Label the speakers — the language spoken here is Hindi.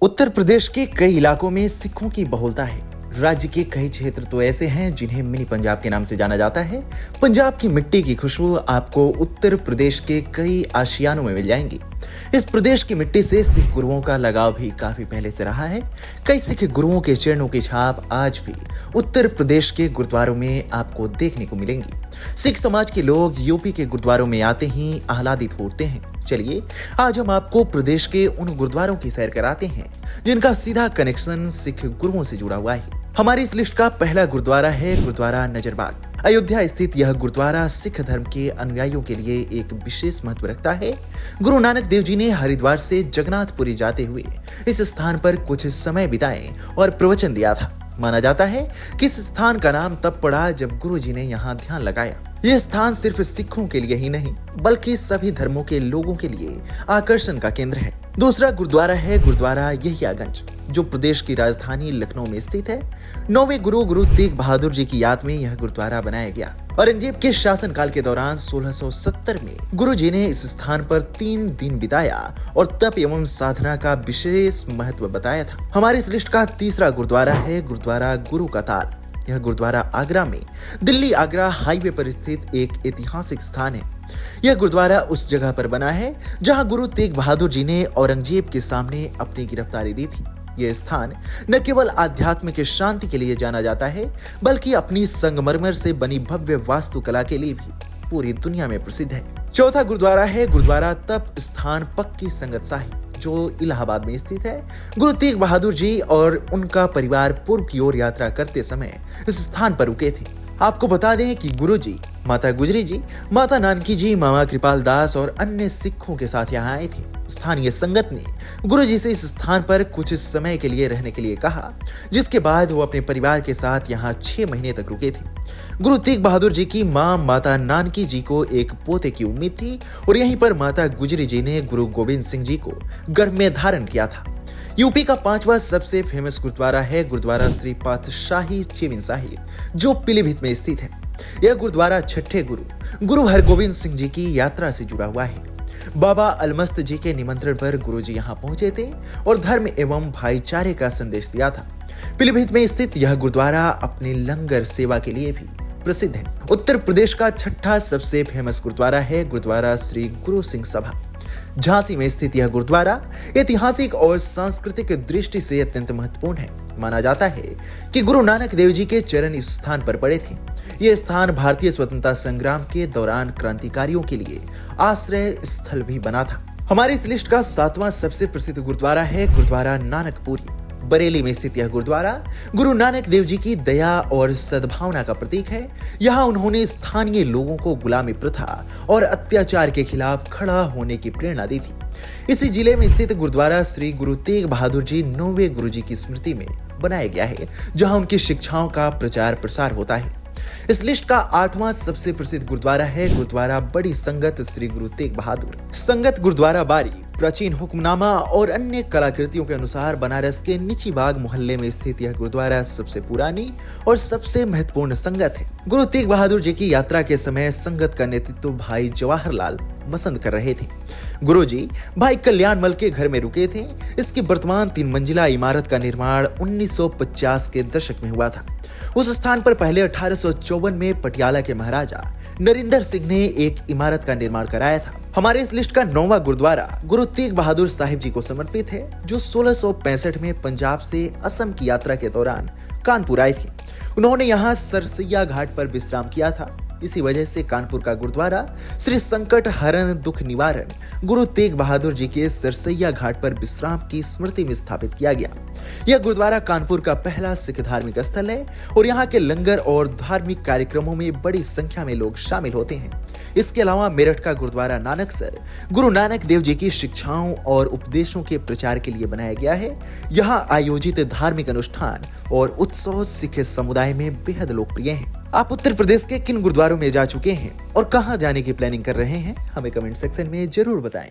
Speaker 1: उत्तर प्रदेश के कई इलाकों में सिखों की बहुलता है। राज्य के कई क्षेत्र तो ऐसे हैं जिन्हें मिनी पंजाब के नाम से जाना जाता है। पंजाब की मिट्टी की खुशबू आपको उत्तर प्रदेश के कई आशियानों में मिल जाएंगी। इस प्रदेश की मिट्टी से सिख गुरुओं का लगाव भी काफी पहले से रहा है। कई सिख गुरुओं के चरणों की छाप आज भी उत्तर प्रदेश के गुरुद्वारों में आपको देखने को मिलेंगी। सिख समाज के लोग यूपी के गुरुद्वारों में आते ही आह्लादित होते हैं। चलिए आज हम आपको प्रदेश के उन गुरुद्वारों की सैर कराते हैं जिनका सीधा कनेक्शन सिख गुरुओं से जुड़ा हुआ है। हमारी इस लिस्ट का पहला गुरुद्वारा है गुरुद्वारा नजरबाग। अयोध्या स्थित यह गुरुद्वारा सिख धर्म के अनुयायियों के लिए एक विशेष महत्व रखता है। गुरु नानक देव जी ने हरिद्वार से जगन्नाथपुरी जाते हुए इस स्थान पर कुछ समय बिताए और प्रवचन दिया था। माना जाता है कि इस स्थान का नाम तब पड़ा जब गुरु जी ने यहाँ ध्यान लगाया। यह स्थान सिर्फ सिखों के लिए ही नहीं बल्कि सभी धर्मों के लोगों के लिए आकर्षण का केंद्र है। दूसरा गुरुद्वारा है गुरुद्वारा यहियागंज, जो प्रदेश की राजधानी लखनऊ में स्थित है। 9वें गुरु तेग बहादुर जी की याद में यह गुरुद्वारा बनाया गया। औरंगजेब के शासनकाल के दौरान 1670 में गुरु जी ने इस स्थान पर 3 दिन बिताया और तप एवं साधना का विशेष महत्व बताया था। हमारी इस लिस्ट का तीसरा गुरुद्वारा है गुरुद्वारा गुरु का ताल। यह गुरुद्वारा आगरा में दिल्ली आगरा हाईवे पर स्थित एक ऐतिहासिक स्थान है। यह गुरुद्वारा उस जगह पर बना है जहां गुरु तेग बहादुर जी ने औरंगजेब के सामने अपनी गिरफ्तारी दी थी। यह स्थान न केवल आध्यात्मिक शांति के लिए जाना जाता है बल्कि अपनी संगमरमर से बनी भव्य वास्तुकला के लिए भी पूरी दुनिया में प्रसिद्ध है। चौथा गुरुद्वारा है गुरुद्वारा तप स्थान पक्की संगत साहिब, जो इलाहाबाद में स्थित है। गुरु तेग बहादुर जी और उनका परिवार पूर्व की ओर यात्रा करते समय इस स्थान पर रुके थे। आपको बता दें कि गुरु जी, माता गुजरी जी, माता नानकी जी, मामा कृपाल दास और अन्य सिखों के साथ यहाँ आए थे। स्थानीय संगत ने गुरु जी से इस स्थान पर कुछ समय के लिए रहने के लिए कहा, जिसके बाद वो अपने परिवार के साथ यहाँ 6 महीने तक रुके थे। गुरु तेग बहादुर जी की मां माता नानकी जी को एक पोते की उम्मीद थी और यहीं पर माता गुजरी जी ने गुरु गोविंद सिंह जी को गर्भ में धारण किया था। यूपी का 5वां सबसे फेमस गुरुद्वारा है गुरुद्वारा श्री पातशाही चेविन साहिब, जो पीलीभीत में स्थित है। यह गुरुद्वारा छठे गुरु हरगोविंद सिंह जी की यात्रा से जुड़ा हुआ है। बाबा अलमस्त जी के निमंत्रण पर गुरु जी यहाँ पहुंचे थे और धर्म एवं भाईचारे का संदेश दिया था। पीलीभीत में स्थित यह गुरुद्वारा अपनी लंगर सेवा के लिए भी प्रसिद्ध है। उत्तर प्रदेश का छठा सबसे फेमस गुरुद्वारा है गुरुद्वारा श्री गुरु सिंह सभा। झांसी में स्थित यह गुरुद्वारा ऐतिहासिक और सांस्कृतिक दृष्टि से अत्यंत महत्वपूर्ण है। माना जाता है कि गुरु नानक देव जी के चरण इस स्थान पर पड़े थे। यह स्थान भारतीय स्वतंत्रता संग्राम के दौरान क्रांतिकारियों के लिए आश्रय स्थल भी बना था। हमारी इस लिस्ट का 7वां सबसे प्रसिद्ध गुरुद्वारा है गुरुद्वारा नानकपुरी। बरेली में स्थित यह गुरुद्वारा गुरु नानक देव जी की दया और सद्भावना का प्रतीक है। यहाँ उन्होंने स्थानीय लोगों को गुलामी प्रथा और अत्याचार के खिलाफ खड़ा होने की प्रेरणा दी थी। इसी जिले में स्थित गुरुद्वारा श्री गुरु तेग बहादुर जी 9वें गुरु जी की स्मृति में बनाया गया है, जहाँ उनकी शिक्षाओं का प्रचार प्रसार होता है। इस लिस्ट का 8वां सबसे प्रसिद्ध गुरुद्वारा है गुरुद्वारा बड़ी संगत श्री गुरु तेग बहादुर। संगत गुरुद्वारा बारी प्राचीन हुक्मनामा और अन्य कलाकृतियों के अनुसार बनारस के निची बाग मोहल्ले में स्थित यह गुरुद्वारा सबसे पुरानी और सबसे महत्वपूर्ण संगत है। गुरु तेग बहादुर जी की यात्रा के समय संगत का नेतृत्व भाई जवाहरलाल मसंद कर रहे थे। गुरु जी भाई कल्याणमल के घर में रुके थे। इसकी वर्तमान 3 मंजिला इमारत का निर्माण 1950 के दशक में हुआ था। उस स्थान पर पहले 1854 में पटियाला के महाराजा नरिंदर सिंह ने एक इमारत का निर्माण कराया था। हमारे इस लिस्ट का 9वां गुरुद्वारा गुरु तेग बहादुर साहिब जी को समर्पित है, जो 1665 में पंजाब से असम की यात्रा के दौरान कानपुर आए थे। उन्होंने यहाँ सरसैया घाट पर विश्राम किया था। इसी वजह से कानपुर का गुरुद्वारा श्री संकट हरण दुख निवारण गुरु तेग बहादुर जी के सरसैया घाट पर विश्राम की स्मृति में स्थापित किया गया। यह गुरुद्वारा कानपुर का पहला सिख धार्मिक स्थल है और यहाँ के लंगर और धार्मिक कार्यक्रमों में बड़ी संख्या में लोग शामिल होते हैं। इसके अलावा मेरठ का गुरुद्वारा नानकसर गुरु नानक देव जी की शिक्षाओं और उपदेशों के प्रचार के लिए बनाया गया है। यहाँ आयोजित धार्मिक अनुष्ठान और उत्सव सिख समुदाय में बेहद लोकप्रिय हैं। आप उत्तर प्रदेश के किन गुरुद्वारों में जा चुके हैं और कहां जाने की प्लानिंग कर रहे हैं, हमें कमेंट सेक्शन में जरूर बताएं।